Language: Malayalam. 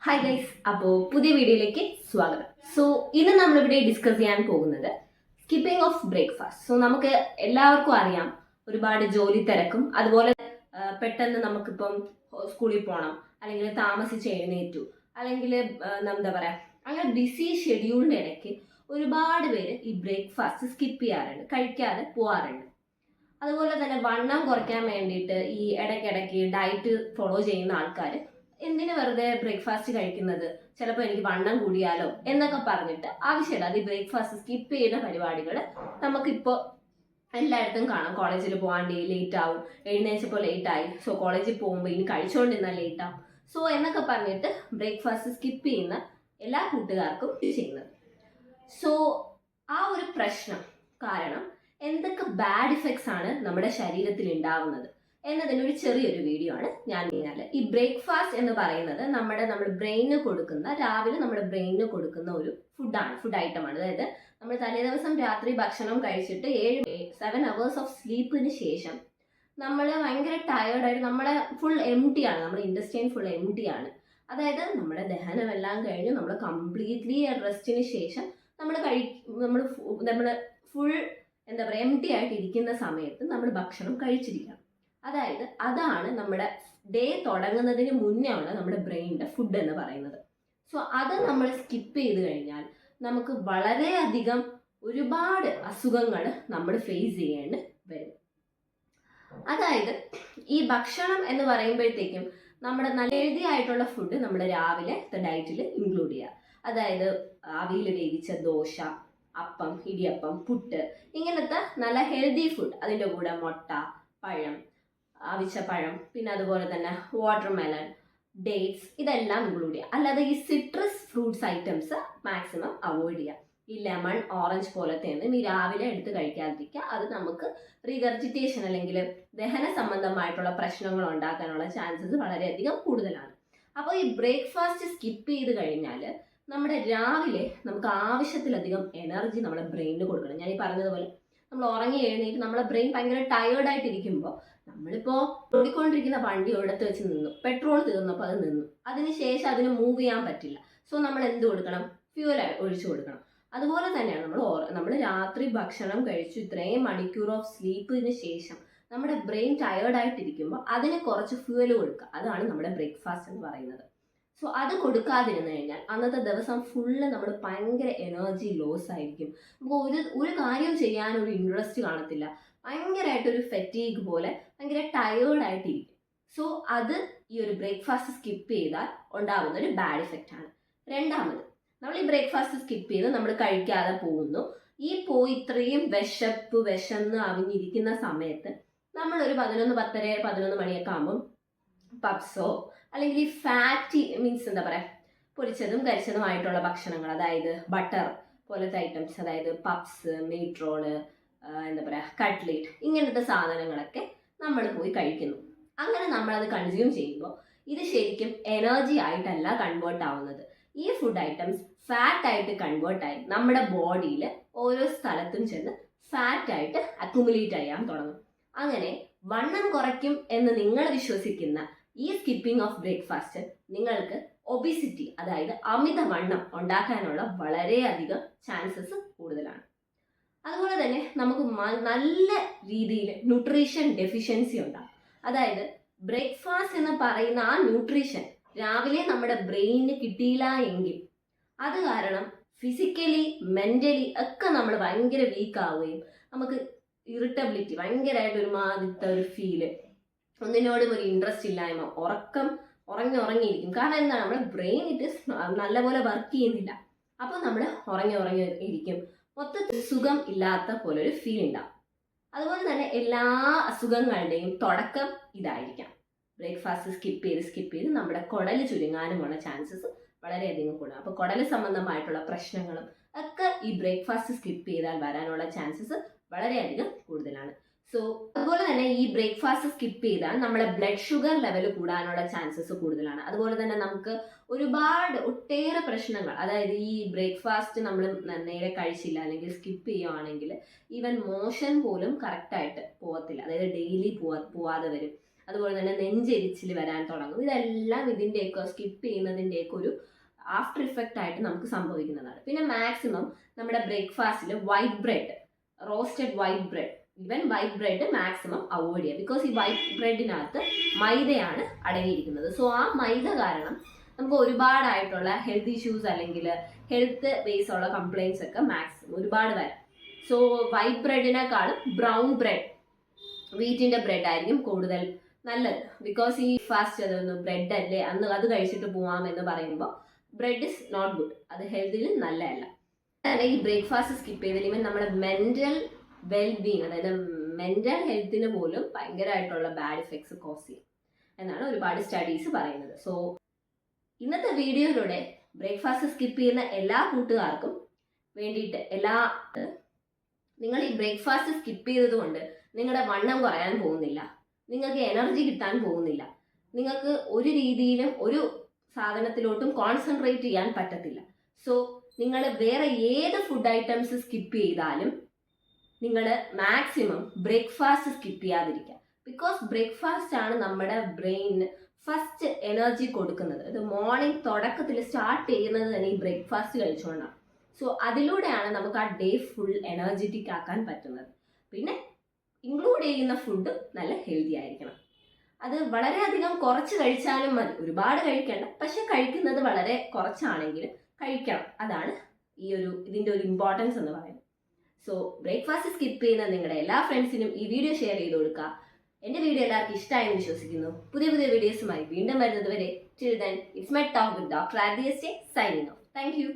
ഹായ് ഗൈസ്, അപ്പോൾ പുതിയ വീഡിയോയിലേക്ക് സ്വാഗതം. സോ ഇന്ന് നമ്മളിവിടെ ഡിസ്കസ് ചെയ്യാൻ പോകുന്നത് സ്കിപ്പിംഗ് ഓഫ് ബ്രേക്ക്ഫാസ്റ്റ്. സോ നമുക്ക് എല്ലാവർക്കും അറിയാം, ഒരുപാട് ജോലി തിരക്കും അതുപോലെ പെട്ടെന്ന് നമുക്കിപ്പം സ്കൂളിൽ പോകണം, അല്ലെങ്കിൽ താമസിച്ച് എഴുന്നേറ്റു, അല്ലെങ്കിൽ എന്താ പറയുക, അങ്ങനെ ബിസി ഷെഡ്യൂളിൻ്റെ ഇടയ്ക്ക് ഒരുപാട് പേര് ഈ ബ്രേക്ക്ഫാസ്റ്റ് സ്കിപ്പ് ചെയ്യാറുണ്ട്, കഴിക്കാതെ പോകാറുണ്ട്. അതുപോലെ തന്നെ വണ്ണം കുറയ്ക്കാൻ വേണ്ടിയിട്ട് ഈ ഇടയ്ക്കിടയ്ക്ക് ഡയറ്റ് ഫോളോ ചെയ്യുന്ന ആൾക്കാർ എന്തിനു വെറുതെ ബ്രേക്ക്ഫാസ്റ്റ് കഴിക്കുന്നത്, ചിലപ്പോൾ എനിക്ക് വണ്ണം കൂടിയാലോ എന്നൊക്കെ പറഞ്ഞിട്ട് ആവശ്യമില്ല അത് ഈ ബ്രേക്ക്ഫാസ്റ്റ് സ്കിപ്പ് ചെയ്യുന്ന പരിപാടികൾ നമുക്കിപ്പോൾ എല്ലായിടത്തും കാണാം. കോളേജിൽ പോകാണ്ട് ലേറ്റ് ആവും, എഴുന്നേച്ചപ്പോൾ ലേറ്റ് ആയി, സോ കോളേജിൽ പോകുമ്പോൾ ഇനി കഴിച്ചുകൊണ്ടിരുന്നാൽ ലേറ്റ് ആവും, സോ എന്നൊക്കെ പറഞ്ഞിട്ട് ബ്രേക്ക്ഫാസ്റ്റ് സ്കിപ്പ് ചെയ്യുന്ന എല്ലാ കൂട്ടുകാർക്കും ചെയ്യുന്നത്. സോ ആ ഒരു പ്രശ്നം കാരണം എന്തൊക്കെ ബാഡ് ഇഫക്ട്സ് ആണ് നമ്മുടെ ശരീരത്തിൽ ഉണ്ടാവുന്നത് എന്നതിനൊരു ചെറിയൊരു വീഡിയോ ആണ് ഞാൻ പറഞ്ഞാൽ. ഈ ബ്രേക്ക്ഫാസ്റ്റ് എന്ന് പറയുന്നത് നമ്മുടെ ബ്രെയിന് കൊടുക്കുന്ന, രാവിലെ നമ്മുടെ ബ്രെയിനിന് കൊടുക്കുന്ന ഒരു ഫുഡ് ഐറ്റമാണ്. അതായത് നമ്മൾ തലേദിവസം രാത്രി ഭക്ഷണം കഴിച്ചിട്ട് 7 hours ഓഫ് സ്ലീപ്പിന് ശേഷം നമ്മൾ ഭയങ്കര ടയേർഡായിട്ട്, നമ്മളെ ഫുൾ എംറ്റി ആണ്, നമ്മുടെ ഇൻഡസ്റ്റൈൻ ഫുൾ എംറ്റി ആണ്. അതായത് നമ്മുടെ ദഹനമെല്ലാം കഴിഞ്ഞു, നമ്മൾ കംപ്ലീറ്റ്ലി റെസ്റ്റിന് ശേഷം നമ്മൾ ഫുൾ എന്താ പറയുക എംറ്റി ആയിട്ട് ഇരിക്കുന്ന സമയത്ത് നമ്മൾ ഭക്ഷണം കഴിച്ചിരിക്കണം. അതായത് അതാണ് നമ്മുടെ ഡേ തുടങ്ങുന്നതിന് മുന്നേ ഉള്ള നമ്മുടെ ബ്രെയിനിൻ്റെ ഫുഡ് എന്ന് പറയുന്നത്. സോ അത് നമ്മൾ സ്കിപ്പ് ചെയ്ത് കഴിഞ്ഞാൽ നമുക്ക് വളരെയധികം ഒരുപാട് അസുഖങ്ങൾ നമ്മൾ ഫേസ് ചെയ്യേണ്ടി വരും. അതായത് ഈ ഭക്ഷണം എന്ന് പറയുമ്പോഴത്തേക്കും നമ്മുടെ നല്ല ഹെൽത്തി ആയിട്ടുള്ള ഫുഡ് നമ്മുടെ രാവിലെ ഡയറ്റിൽ ഇൻക്ലൂഡ് ചെയ്യുക. അതായത് ആവിയിൽ വേവിച്ച ദോശ, അപ്പം, ഇടിയപ്പം, പുട്ട്, ഇങ്ങനത്തെ നല്ല ഹെൽത്തി ഫുഡ്. അതിൻ്റെ കൂടെ മുട്ട, പഴം, അവിച്ച പഴം, പിന്നെ അതുപോലെ തന്നെ വാട്ടർമെലൺ, ഡേറ്റ്സ്, ഇതെല്ലാം ഇൻക്ലൂഡ് ചെയ്യുക. അല്ലാതെ ഈ citrus fruits items maximum avoid ചെയ്യുക. ഈ ലെമൺ, ഓറഞ്ച് പോലത്തെ ഒന്നും ഈ രാവിലെ എടുത്ത് കഴിക്കാതിരിക്കുക. അത് നമുക്ക് റീഗർജിറ്റേഷൻ അല്ലെങ്കിൽ ദഹന സംബന്ധമായിട്ടുള്ള പ്രശ്നങ്ങൾ ഉണ്ടാക്കാനുള്ള ചാൻസസ് വളരെയധികം കൂടുതലാണ്. അപ്പോൾ ഈ ബ്രേക്ക്ഫാസ്റ്റ് സ്കിപ്പ് ചെയ്ത് കഴിഞ്ഞാൽ നമ്മുടെ രാവിലെ നമുക്ക് ആവശ്യത്തിലധികം എനർജി നമ്മുടെ ബ്രെയിനിന് കൊടുക്കണം. ഞാൻ ഈ പറഞ്ഞതുപോലെ നമ്മൾ ഉറങ്ങി എഴുന്നേറ്റ് നമ്മളെ ബ്രെയിൻ ഭയങ്കര ടയേർഡായിട്ടിരിക്കുമ്പോൾ, നമ്മളിപ്പോൾ ഓടിക്കൊണ്ടിരിക്കുന്ന വണ്ടി ഒരിടത്ത് വെച്ച് നിന്നു, പെട്രോൾ തീർന്നപ്പോൾ അത് നിന്നു, അതിനുശേഷം അതിന് മൂവ് ചെയ്യാൻ പറ്റില്ല. സോ നമ്മൾ എന്ത് കൊടുക്കണം? ഫ്യൂവൽ ഒഴിച്ചു കൊടുക്കണം. അതുപോലെ തന്നെയാണ് നമ്മൾ രാത്രി ഭക്ഷണം കഴിച്ചു ഇത്രയും മണിക്കൂർ ഓഫ് സ്ലീപ്പിന് ശേഷം നമ്മുടെ ബ്രെയിൻ ടയേർഡായിട്ടിരിക്കുമ്പോൾ അതിന് കുറച്ച് ഫ്യൂവൽ കൊടുക്കുക. അതാണ് നമ്മുടെ ബ്രേക്ക്ഫാസ്റ്റ് എന്ന് പറയുന്നത്. സോ അത് കൊടുക്കാതിരുന്നു കഴിഞ്ഞാൽ അന്നത്തെ ദിവസം ഫുള്ള് നമ്മൾ ഭയങ്കര എനർജി ലോസ് ആയിരിക്കും. നമുക്ക് ഒരു കാര്യം ചെയ്യാൻ ഒരു ഇൻട്രസ്റ്റ് കാണത്തില്ല, ഭയങ്കരമായിട്ടൊരു ഫെറ്റീഗ് പോലെ ഭയങ്കര ടയേർഡായിട്ടിരിക്കും. സോ അത് ഈ ഒരു ബ്രേക്ക്ഫാസ്റ്റ് സ്കിപ്പ് ചെയ്താൽ ഉണ്ടാകുന്ന ഒരു ബാഡ് ഇഫക്റ്റ് ആണ്. രണ്ടാമത്, നമ്മൾ ഈ ബ്രേക്ക്ഫാസ്റ്റ് സ്കിപ്പ് ചെയ്ത് നമ്മൾ കഴിക്കാതെ പോകുന്നു. പോയി ഇത്രയും വിശന്ന് അവിഞ്ഞിരിക്കുന്ന സമയത്ത് നമ്മളൊരു 11 മണിയൊക്കെ ആകുമ്പം പപ്സോ അല്ലെങ്കിൽ ഈ ഫാറ്റി മീൻസ് എന്താ പറയുക, പൊരിച്ചതും കരിച്ചതുമായിട്ടുള്ള ഭക്ഷണങ്ങൾ, അതായത് ബട്ടർ പോലത്തെ ഐറ്റംസ്, അതായത് പപ്സ്, മീറ്റ് റോള്, എന്താ പറയുക കട്ട്ലേറ്റ്, ഇങ്ങനത്തെ സാധനങ്ങളൊക്കെ നമ്മൾ പോയി കഴിക്കുന്നു. അങ്ങനെ നമ്മളത് കൺസ്യൂം ചെയ്യുമ്പോൾ ഇത് ശരിക്കും എനർജി ആയിട്ടല്ല കൺവേർട്ട് ആവുന്നത്. ഈ ഫുഡ് ഐറ്റംസ് ഫാറ്റ് ആയിട്ട് കൺവേർട്ട് ആയി നമ്മുടെ ബോഡിയിൽ ഓരോ സ്ഥലത്തും ചെന്ന് ഫാറ്റ് ആയിട്ട് അക്യുമുലേറ്റ് ചെയ്യാൻ തുടങ്ങും. അങ്ങനെ വണ്ണം കുറയ്ക്കും എന്ന് നിങ്ങൾ വിശ്വസിക്കുന്ന ഈ സ്കിപ്പിംഗ് ഓഫ് ബ്രേക്ക്ഫാസ്റ്റ് നിങ്ങൾക്ക് ഒബിസിറ്റി, അതായത് അമിതവണ്ണം ഉണ്ടാക്കാനുള്ള വളരെയധികം ചാൻസസ് കൂടുതലാണ്. അതുപോലെ തന്നെ നമുക്ക് നല്ല രീതിയിൽ ന്യൂട്രീഷൻ ഡെഫിഷ്യൻസി ഉണ്ടാകും. അതായത് ബ്രേക്ക്ഫാസ്റ്റ് എന്ന് പറയുന്ന ആ ന്യൂട്രീഷൻ രാവിലെ നമ്മുടെ ബ്രെയിനിന് കിട്ടിയില്ല എങ്കിൽ അത് കാരണം ഫിസിക്കലി മെന്റലി ഒക്കെ നമ്മൾ ഭയങ്കര വീക്ക് ആവുകയും നമുക്ക് ഇറിറ്റബിലിറ്റി, ഭയങ്കരമായിട്ട് ഒരുമാതിരത്തെ ഒരു ഫീല്, ഒന്നിനോടും ഒരു ഇൻട്രസ്റ്റ് ഇല്ലായ്മ, ഉറങ്ങിയിരിക്കും. കാരണം എന്താണ്, നമ്മുടെ ബ്രെയിൻ നല്ലപോലെ വർക്ക് ചെയ്യുന്നില്ല. അപ്പോൾ നമ്മൾ ഉറങ്ങി ഇരിക്കും, മൊത്തത്തിൽ സുഖം ഇല്ലാത്ത പോലെ ഒരു ഫീൽ ഉണ്ടാവും. അതുപോലെ തന്നെ എല്ലാ അസുഖങ്ങളുടെയും തുടക്കം ഇതായിരിക്കാം. ബ്രേക്ക്ഫാസ്റ്റ് സ്കിപ്പ് ചെയ്ത് നമ്മുടെ കുടല് ചുരുങ്ങാനുമുള്ള ചാൻസസ് വളരെയധികം കൂടും. അപ്പോൾ കുടല് സംബന്ധമായിട്ടുള്ള പ്രശ്നങ്ങളും ഒക്കെ ഈ ബ്രേക്ക്ഫാസ്റ്റ് സ്കിപ്പ് ചെയ്താൽ വരാനുള്ള ചാൻസസ് വളരെയധികം കൂടുതലാണ്. സോ അതുപോലെ തന്നെ ഈ ബ്രേക്ക്ഫാസ്റ്റ് സ്കിപ്പ് ചെയ്താൽ നമ്മുടെ ബ്ലഡ് ഷുഗർ ലെവൽ കൂടാനുള്ള ചാൻസസ് കൂടുതലാണ്. അതുപോലെ തന്നെ നമുക്ക് ഒട്ടേറെ പ്രശ്നങ്ങൾ, അതായത് ഈ ബ്രേക്ക്ഫാസ്റ്റ് നമ്മൾ നേരെ കഴിച്ചില്ല അല്ലെങ്കിൽ സ്കിപ്പ് ചെയ്യുവാണെങ്കിൽ ഈവൻ മോഷൻ പോലും കറക്റ്റായിട്ട് പോകത്തില്ല, അതായത് ഡെയിലി പോവാതെ വരും. അതുപോലെ തന്നെ നെഞ്ചെരിച്ചിൽ വരാൻ തുടങ്ങും. ഇതെല്ലാം ഇതിൻ്റെയൊക്കെ സ്കിപ്പ് ചെയ്യുന്നതിൻ്റെയൊക്കെ ഒരു ആഫ്റ്റർ ഇഫക്റ്റ് ആയിട്ട് നമുക്ക് സംഭവിക്കുന്നതാണ്. പിന്നെ മാക്സിമം നമ്മുടെ ബ്രേക്ക്ഫാസ്റ്റിൽ white bread, roasted white bread, even white bread maximum avoid ചെയ്യുക. ബിക്കോസ് ഈ വൈറ്റ് ബ്രെഡിനകത്ത് മൈദയാണ് അടങ്ങിയിരിക്കുന്നത്. സോ ആ മൈദ കാരണം നമുക്ക് ഒരുപാടായിട്ടുള്ള ഹെൽത്ത് ഇഷ്യൂസ് അല്ലെങ്കിൽ ഹെൽത്ത് ബേസ് ഉള്ള കംപ്ലയിൻസ് ഒക്കെ മാക്സിമം ഒരുപാട് വരാം. സോ വൈറ്റ് ബ്രെഡിനേക്കാളും ബ്രൗൺ ബ്രെഡ്, വീറ്റിന്റെ ബ്രെഡ് ആയിരിക്കും കൂടുതൽ നല്ലത്. ബിക്കോസ് ഈ ഫാസ്റ്റ് അതൊന്ന് ബ്രെഡ് അല്ലേ അന്ന് അത് കഴിച്ചിട്ട് പോവാം എന്ന് പറയുമ്പോൾ ബ്രെഡ് ഇസ് നോട്ട് ഗുഡ്, അത് ഹെൽത്തിന് നല്ലതല്ല. ഈ ബ്രേക്ക്ഫാസ്റ്റ് സ്കിപ്പ് ചെയ്താൽ ഇവൻ നമ്മുടെ മെന്റൽ വെൽബീങ്, അതായത് മെന്റൽ ഹെൽത്തിന് പോലും ഭയങ്കരമായിട്ടുള്ള ബാഡ് ഇഫക്ട്സ് കോസ് ചെയ്യും എന്നാണ് ഒരുപാട് സ്റ്റഡീസ് പറയുന്നത്. സോ ഇന്നത്തെ വീഡിയോയിലൂടെ ബ്രേക്ക്ഫാസ്റ്റ് സ്കിപ്പ് ചെയ്യുന്ന എല്ലാ കൂട്ടുകാർക്കും വേണ്ടിയിട്ട് നിങ്ങൾ ഈ ബ്രേക്ക്ഫാസ്റ്റ് സ്കിപ്പ് ചെയ്തത് കൊണ്ട് നിങ്ങളുടെ വണ്ണം കുറയാൻ പോകുന്നില്ല, നിങ്ങൾക്ക് എനർജി കിട്ടാൻ പോകുന്നില്ല, നിങ്ങൾക്ക് ഒരു രീതിയിലും ഒരു സാധനത്തിലോട്ടും കോൺസെൻട്രേറ്റ് ചെയ്യാൻ പറ്റത്തില്ല. സോ നിങ്ങൾ വേറെ ഏത് ഫുഡ് ഐറ്റംസ് സ്കിപ്പ് ചെയ്താലും നിങ്ങൾ മാക്സിമം ബ്രേക്ക്ഫാസ്റ്റ് സ്കിപ്പ് ചെയ്യാതിരിക്കുക. ബിക്കോസ് ബ്രേക്ക്ഫാസ്റ്റ് ആണ് നമ്മുടെ ബ്രെയിനിന് ഫസ്റ്റ് എനർജി കൊടുക്കുന്നത്. ഇത് മോർണിംഗ് തുടക്കത്തിൽ സ്റ്റാർട്ട് ചെയ്യുന്നത് തന്നെ ഈ ബ്രേക്ക്ഫാസ്റ്റ് കഴിച്ചുകൊണ്ടാണ്. സോ അതിലൂടെയാണ് നമുക്ക് ആ ഡേ ഫുൾ എനർജറ്റിക് ആക്കാൻ പറ്റുന്നത്. പിന്നെ ഇൻക്ലൂഡ് ചെയ്യുന്ന ഫുഡ് നല്ല ഹെൽത്തി ആയിരിക്കണം. അത് വളരെയധികം കുറച്ച് കഴിച്ചാലും മതി, ഒരുപാട് കഴിക്കണ്ട, പക്ഷെ കഴിക്കുന്നത് വളരെ കുറച്ചാണെങ്കിലും കഴിക്കണം. അതാണ് ഇതിൻ്റെ ഒരു ഇമ്പോർട്ടൻസ് എന്ന് പറയുന്നത്. സോ ബ്രേക്ക്ഫാസ്റ്റ് സ്കിപ്പ് ചെയ്യുന്ന നിങ്ങളുടെ എല്ലാ ഫ്രണ്ട്സിനും ഈ വീഡിയോ ഷെയർ ചെയ്ത് കൊടുക്കുക. എൻ്റെ വീഡിയോ എല്ലാവർക്കും ഇഷ്ടമായെന്ന് വിശ്വസിക്കുന്നു. പുതിയ വീഡിയോസുമായി വീണ്ടും വരുന്നത് വരെ, till then, it's my talk with Dr. Adiyeste signing off. Thank you.